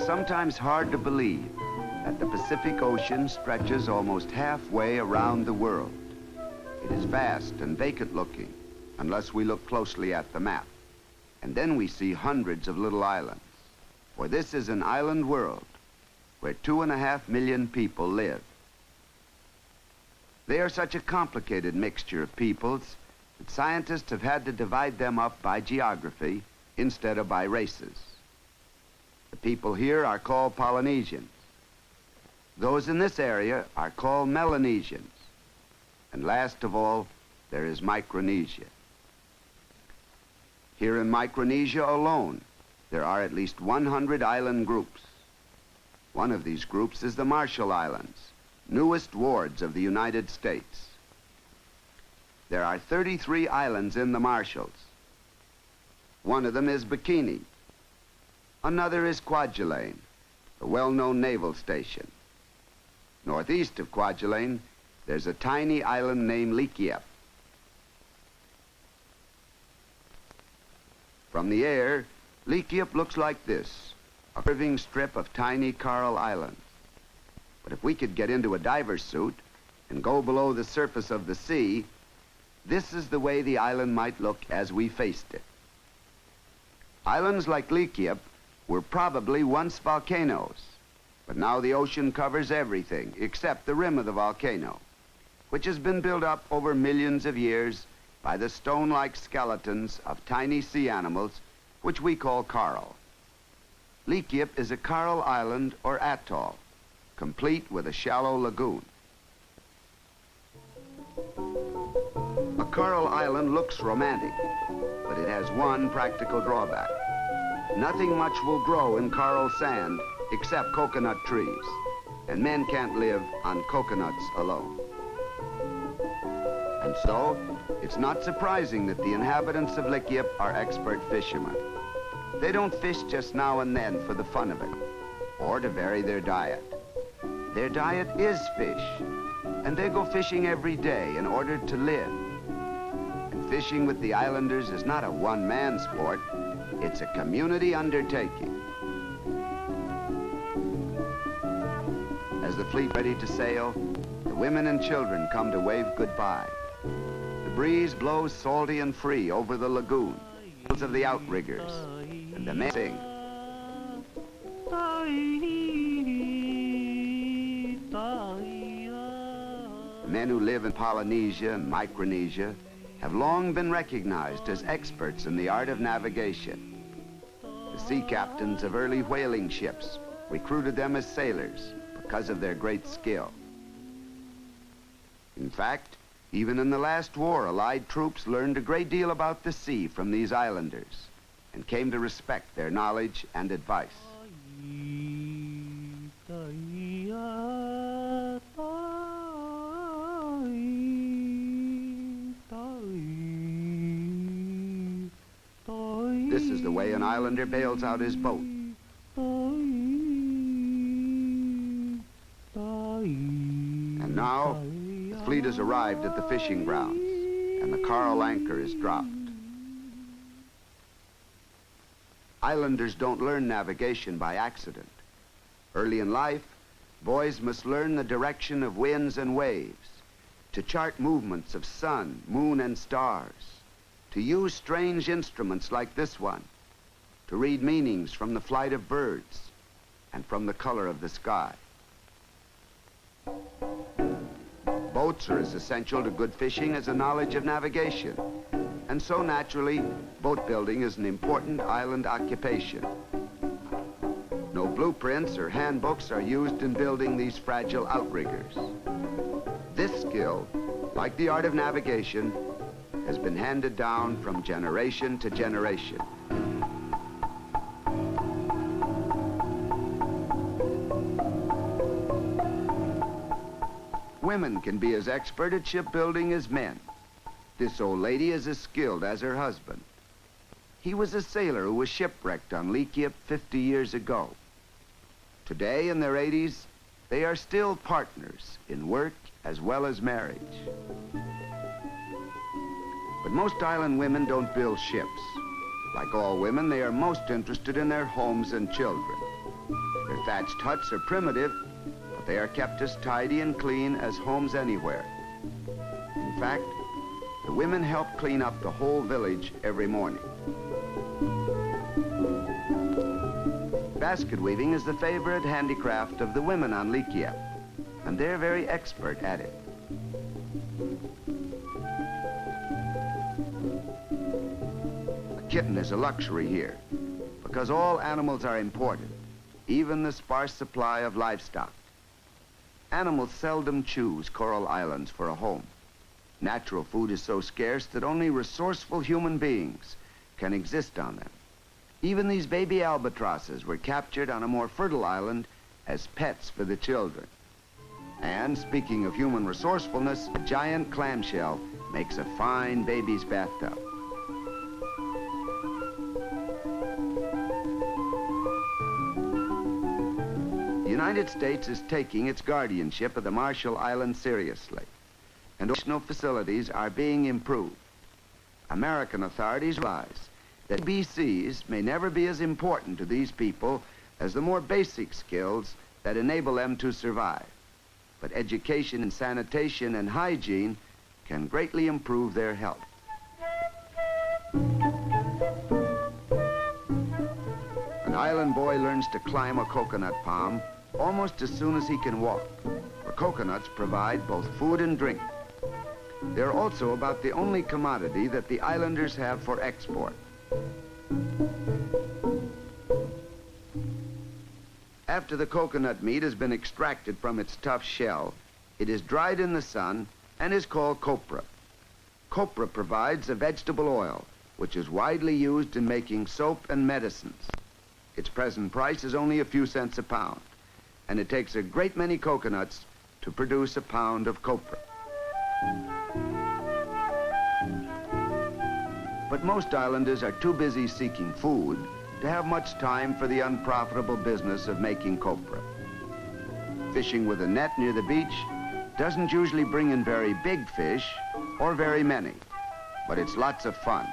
sometimes hard to believe that the Pacific Ocean stretches almost halfway around the world. It is vast and vacant looking, unless we look closely at the map. And then we see hundreds of little islands. For this is an island world where 2.5 million people live. They are such a complicated mixture of peoples that scientists have had to divide them up by geography instead of by races. The people here are called Polynesians. Those in this area are called Melanesians. And last of all, there is Micronesia. Here in Micronesia alone, there are at least 100 island groups. One of these groups is the Marshall Islands, newest wards of the United States. There are 33 islands in the Marshalls. One of them is Bikini. Another is Kwajalein, a well-known naval station. Northeast of Kwajalein, there's a tiny island named Likiep. From the air, Likiep looks like this, a curving strip of tiny coral islands. But if we could get into a diver's suit and go below the surface of the sea, this is the way the island might look as we faced it. Islands like Likiep were probably once volcanoes, but now the ocean covers everything except the rim of the volcano, which has been built up over millions of years by the stone-like skeletons of tiny sea animals, which we call coral. Likiep is a coral island or atoll, complete with a shallow lagoon. A coral island looks romantic, but it has one practical drawback. Nothing much will grow in coral sand except coconut trees, and men can't live on coconuts alone. And so, it's not surprising that the inhabitants of Likiep are expert fishermen. They don't fish just now and then for the fun of it, or to vary their diet. Their diet is fish, and they go fishing every day in order to live. And fishing with the islanders is not a one-man sport, it's a community undertaking. As the fleet ready to sail, the women and children come to wave goodbye. The breeze blows salty and free over the lagoon, of the outriggers, and the men sing. The men who live in Polynesia and Micronesia have long been recognized as experts in the art of navigation. The sea captains of early whaling ships recruited them as sailors because of their great skill. In fact, even in the last war, Allied troops learned a great deal about the sea from these islanders and came to respect their knowledge and advice. This is the way an islander bails out his boat. And now, the fleet has arrived at the fishing grounds, and the coral anchor is dropped. Islanders don't learn navigation by accident. Early in life, boys must learn the direction of winds and waves, to chart movements of sun, moon, and stars, to use strange instruments like this one, to read meanings from the flight of birds and from the color of the sky. Boats are as essential to good fishing as a knowledge of navigation, and so naturally, boat building is an important island occupation. No blueprints or handbooks are used in building these fragile outriggers. This skill, like the art of navigation, has been handed down from generation to generation. Women can be as expert at shipbuilding as men. This old lady is as skilled as her husband. He was a sailor who was shipwrecked on Likiep 50 years ago. Today, in their 80s, they are still partners in work as well as marriage. But most island women don't build ships. Like all women, they are most interested in their homes and children. Their thatched huts are primitive, but they are kept as tidy and clean as homes anywhere. In fact, the women help clean up the whole village every morning. Basket weaving is the favorite handicraft of the women on Likia, and they're very expert at it. A kitten is a luxury here, because all animals are imported, even the sparse supply of livestock. Animals seldom choose coral islands for a home. Natural food is so scarce that only resourceful human beings can exist on them. Even these baby albatrosses were captured on a more fertile island as pets for the children. And speaking of human resourcefulness, a giant clamshell makes a fine baby's bathtub. The United States is taking its guardianship of the Marshall Islands seriously, and additional facilities are being improved. American authorities realize that BCs may never be as important to these people as the more basic skills that enable them to survive. But education in sanitation and hygiene can greatly improve their health. An island boy learns to climb a coconut palm almost as soon as he can walk, for coconuts provide both food and drink. They're also about the only commodity that the islanders have for export. After the coconut meat has been extracted from its tough shell, it is dried in the sun and is called copra. Copra provides a vegetable oil, which is widely used in making soap and medicines. Its present price is only a few cents a pound, and it takes a great many coconuts to produce a pound of copra. But most islanders are too busy seeking food to have much time for the unprofitable business of making copra. Fishing with a net near the beach doesn't usually bring in very big fish or very many, but it's lots of fun,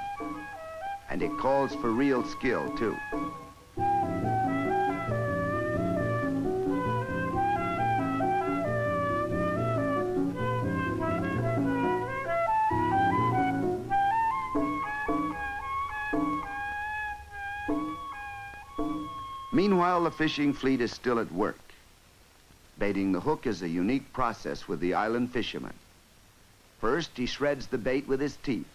and it calls for real skill too. Meanwhile, the fishing fleet is still at work. Baiting the hook is a unique process with the island fisherman. First, he shreds the bait with his teeth.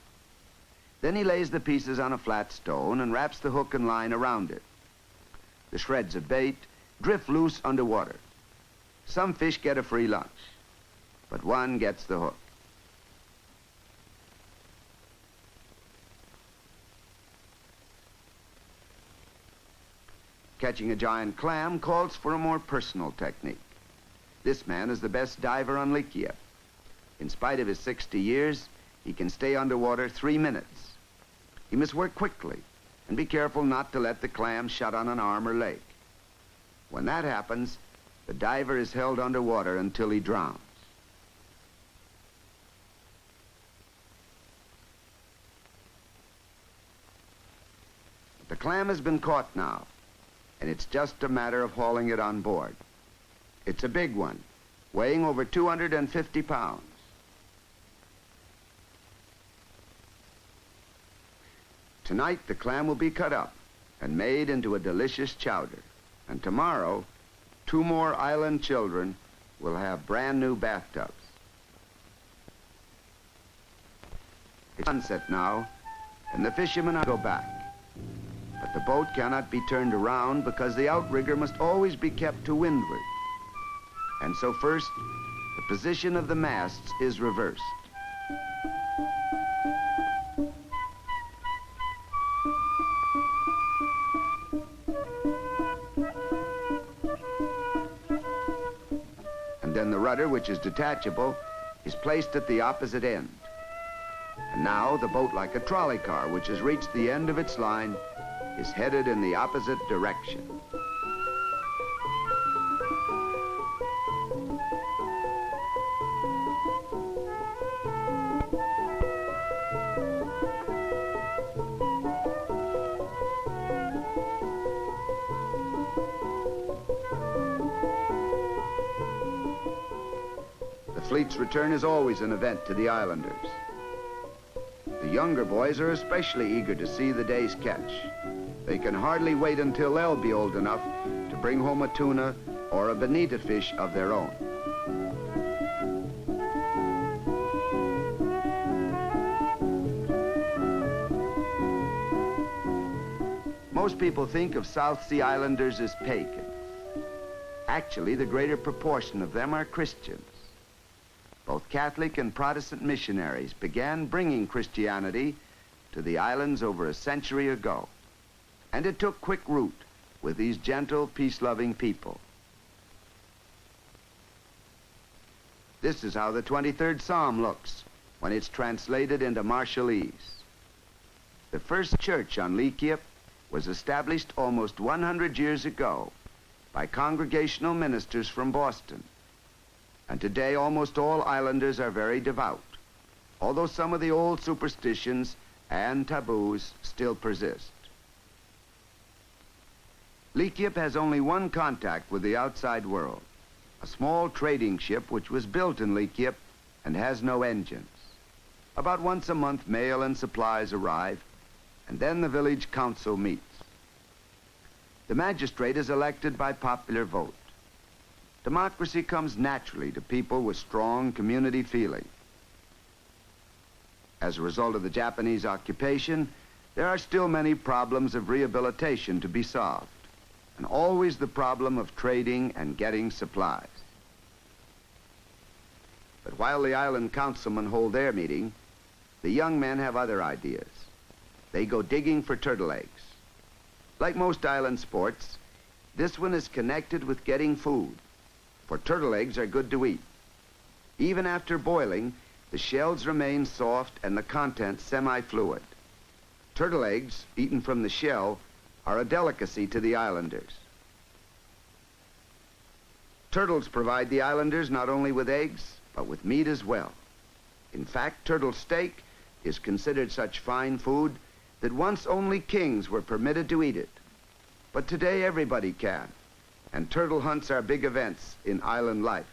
Then he lays the pieces on a flat stone and wraps the hook and line around it. The shreds of bait drift loose underwater. Some fish get a free lunch, but one gets the hook. Catching a giant clam calls for a more personal technique. This man is the best diver on Likia. In spite of his 60 years, he can stay underwater 3 minutes. He must work quickly and be careful not to let the clam shut on an arm or leg. When that happens, the diver is held underwater until he drowns. The clam has been caught now, and it's just a matter of hauling it on board. It's a big one, weighing over 250 pounds. Tonight, the clam will be cut up and made into a delicious chowder. And tomorrow, 2 more island children will have brand new bathtubs. It's sunset now, and the fishermen go back. But the boat cannot be turned around because the outrigger must always be kept to windward. And so first, the position of the masts is reversed. And then the rudder, which is detachable, is placed at the opposite end. And now the boat, like a trolley car which has reached the end of its line, is headed in the opposite direction. fleet's return is always an event to the islanders. The younger boys are especially eager to see the day's catch. They can hardly wait until they'll be old enough to bring home a tuna or a bonita fish of their own. Most people think of South Sea Islanders as pagans. Actually, the greater proportion of them are Christians. Both Catholic and Protestant missionaries began bringing Christianity to the islands over a century ago. And it took quick root with these gentle, peace-loving people. This is how the 23rd Psalm looks when it's translated into Marshallese. The first church on Leakiep was established almost 100 years ago by congregational ministers from Boston. And today, almost all islanders are very devout, although some of the old superstitions and taboos still persist. Leakiep has only one contact with the outside world, a small trading ship which was built in Leakiep and has no engines. About once a month, mail and supplies arrive, and then the village council meets. The magistrate is elected by popular vote. Democracy comes naturally to people with strong community feeling. As a result of the Japanese occupation, there are still many problems of rehabilitation to be solved, and always the problem of trading and getting supplies. But while the island councilmen hold their meeting, the young men have other ideas. They go digging for turtle eggs. Like most island sports, this one is connected with getting food, for turtle eggs are good to eat. Even after boiling, the shells remain soft and the contents semi-fluid. Turtle eggs, eaten from the shell, are a delicacy to the islanders. Turtles provide the islanders not only with eggs, but with meat as well. In fact, turtle steak is considered such fine food that once only kings were permitted to eat it. But today everybody can, and turtle hunts are big events in island life.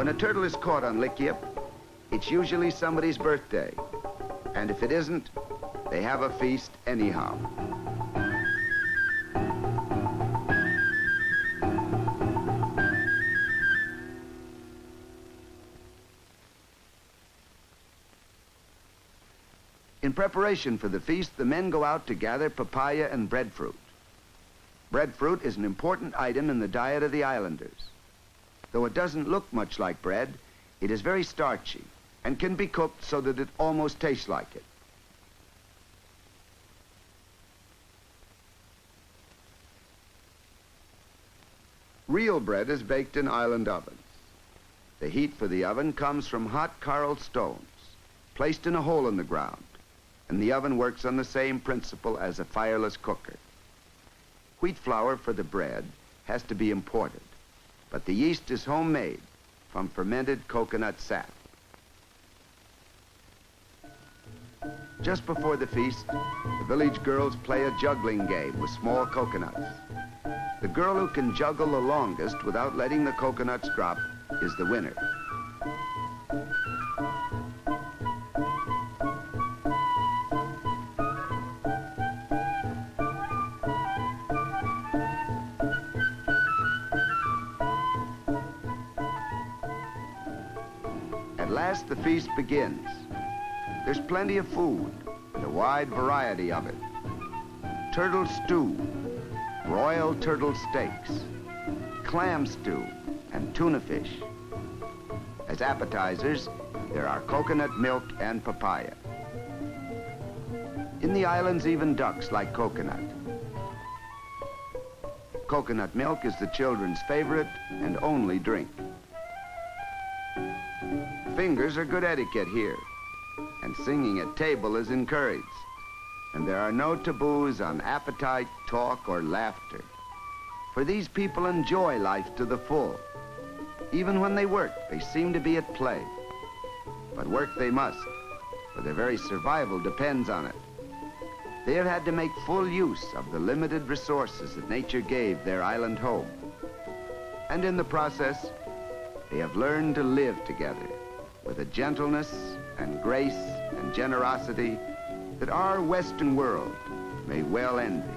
When a turtle is caught on Leakiep, it's usually somebody's birthday. And if it isn't, they have a feast anyhow. In preparation for the feast, the men go out to gather papaya and breadfruit. Breadfruit is an important item in the diet of the islanders. Though it doesn't look much like bread, it is very starchy and can be cooked so that it almost tastes like it. Real bread is baked in island ovens. The heat for the oven comes from hot coral stones placed in a hole in the ground, and the oven works on the same principle as a fireless cooker. Wheat flour for the bread has to be imported, but the yeast is homemade from fermented coconut sap. Just before the feast, the village girls play a juggling game with small coconuts. The girl who can juggle the longest without letting the coconuts drop is the winner. At last, the feast begins. There's plenty of food and a wide variety of it. Turtle stew, broiled turtle steaks, clam stew, and tuna fish. As appetizers, there are coconut milk and papaya. In the islands, even ducks like coconut. Coconut milk is the children's favorite and only drink. Fingers are good etiquette here, and singing at table is encouraged. And there are no taboos on appetite, talk, or laughter. For these people enjoy life to the full. Even when they work, they seem to be at play. But work they must, for their very survival depends on it. They have had to make full use of the limited resources that nature gave their island home. And in the process, they have learned to live together with a gentleness and grace and generosity that our Western world may well envy.